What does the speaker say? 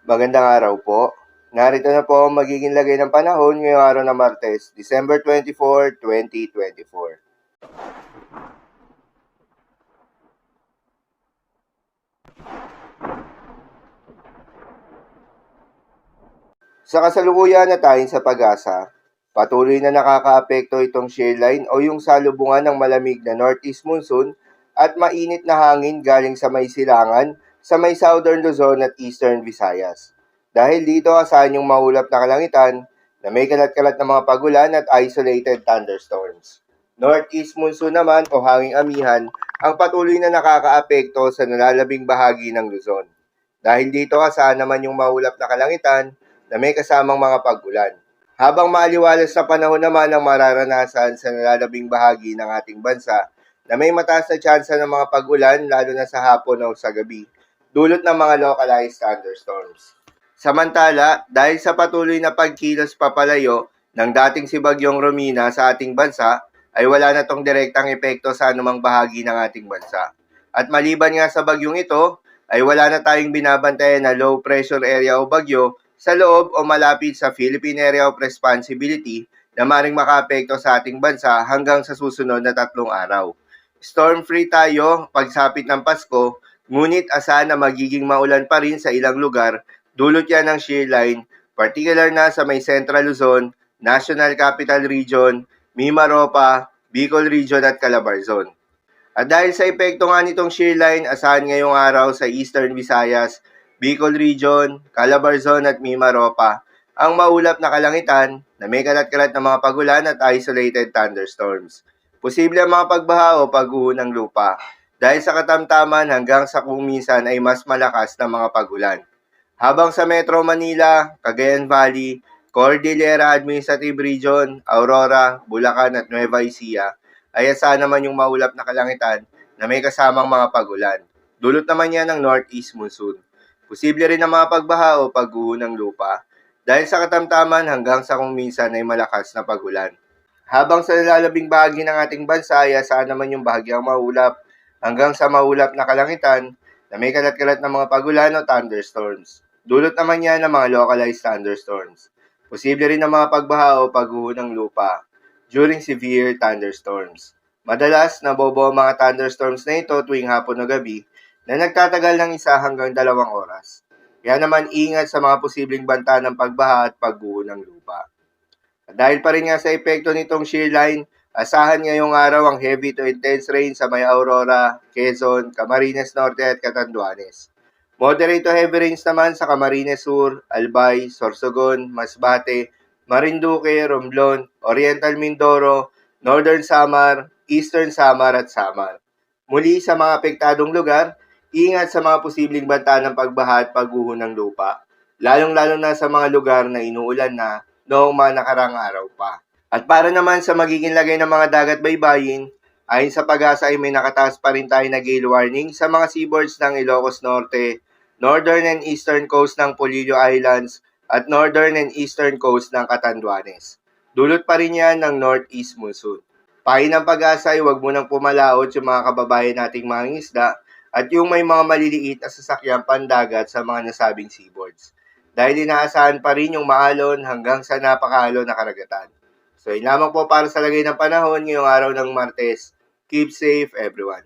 Magandang araw po. Narito na po ang magiging lagay ng panahon ngayong araw ng Martes, December 24, 2024. Sa kasalukuyan na tayo sa pag-asa, patuloy na nakakaapekto itong shear line o yung salubungan ng malamig na northeast monsoon at mainit na hangin galing sa may silangan sa may southern Luzon at eastern Visayas. Dahil dito asahan yung maulap na kalangitan na may kalat-kalat na mga pagulan at isolated thunderstorms. Northeast monsoon naman o hanging amihan ang patuloy na nakakaapekto sa nalalabing bahagi ng Luzon. Dahil dito asahan naman yung maulap na kalangitan na may kasamang mga pag-ulan. Habang maaliwalas na panahon naman ang mararanasan sa nalalabing bahagi ng ating bansa na may mataas na tsansa ng mga pag-ulan lalo na sa hapon o sa gabi, dulot ng mga localized thunderstorms. Samantala, dahil sa patuloy na pagkilos papalayo ng dating si Bagyong Romina sa ating bansa, ay wala na tong direktang epekto sa anumang bahagi ng ating bansa. At maliban nga sa bagyong ito, ay wala na tayong binabantayan na low pressure area o bagyo sa loob o malapit sa Philippine Area of Responsibility na maring makaapekto sa ating bansa hanggang sa susunod na 3 araw. Storm-free tayo pagsapit ng Pasko, ngunit asahan na magiging maulan pa rin sa ilang lugar, dulot yan ng shear line, particular na sa may Central Luzon, National Capital Region, Mimaropa, Bicol Region at Calabarzon. At dahil sa epekto nga nitong shear line, asahan ngayong araw sa Eastern Visayas, Bicol Region, Calabarzon at Mimaropa ang maulap na kalangitan na may kalat-kalat na mga pagulan at isolated thunderstorms. Posible ang mga pagbaha o pag-uho ng lupa dahil sa katamtaman hanggang sa kung minsan ay mas malakas na mga pagulan. Habang sa Metro Manila, Cagayan Valley, Cordillera Administrative Region, Aurora, Bulacan at Nueva Ecija ay asahan naman yung maulap na kalangitan na may kasamang mga pagulan. Dulot naman yan ng northeast monsoon. Posible rin ang mga pagbaha o pag-uho ng lupa dahil sa katamtaman hanggang sa kung minsan ay malakas na pagulan. Habang sa nalalabing bahagi ng ating bansa ay asahan naman yung bahagyang maulap hanggang sa maulap na kalangitan na may kalat-kalat na mga pagulan o thunderstorms. Dulot naman yan ng mga localized thunderstorms. Posible rin ang mga pagbaha o pag-uho ng lupa during severe thunderstorms. Madalas, nabobo ang mga thunderstorms na ito tuwing hapon o gabi na nagtatagal ng 1 hanggang 2 oras. Kaya naman ingat sa mga posibleng banta ng pagbaha at pagguho ng lupa. At dahil pa rin nga sa epekto nitong shear line, asahan ngayong araw ang heavy to intense rain sa may Aurora, Quezon, Camarines Norte at Catanduanes. Moderate to heavy rains naman sa Camarines Sur, Albay, Sorsogon, Masbate, Marinduque, Romblon, Oriental Mindoro, Northern Samar, Eastern Samar at Samar. Muli sa mga apektadong lugar, ingat sa mga posibleng banta ng pagbaha at pagguho ng lupa, lalong-lalo na sa mga lugar na inuulan na noong mga nakarang araw pa. At para naman sa magiging lagay ng mga dagat baybayin, ayon sa pag-asa ay may nakataas pa rin tayo na gale warning sa mga seaboards ng Ilocos Norte, northern and eastern coast ng Polillo Islands, at northern and eastern coast ng Catanduanes. Dulot pa rin yan ng northeast monsoon. Pahin ng pag-asa ay huwag munang pumalaot yung mga kababayan nating mga isda at yung may mga maliliit na sasakyang pandagat sa mga nasabing seaboards. Dahil inaasahan pa rin yung maalon hanggang sa napakaalon na karagatan. So yun lamang po para sa lagay ng panahon ngayong araw ng Martes. Keep safe everyone.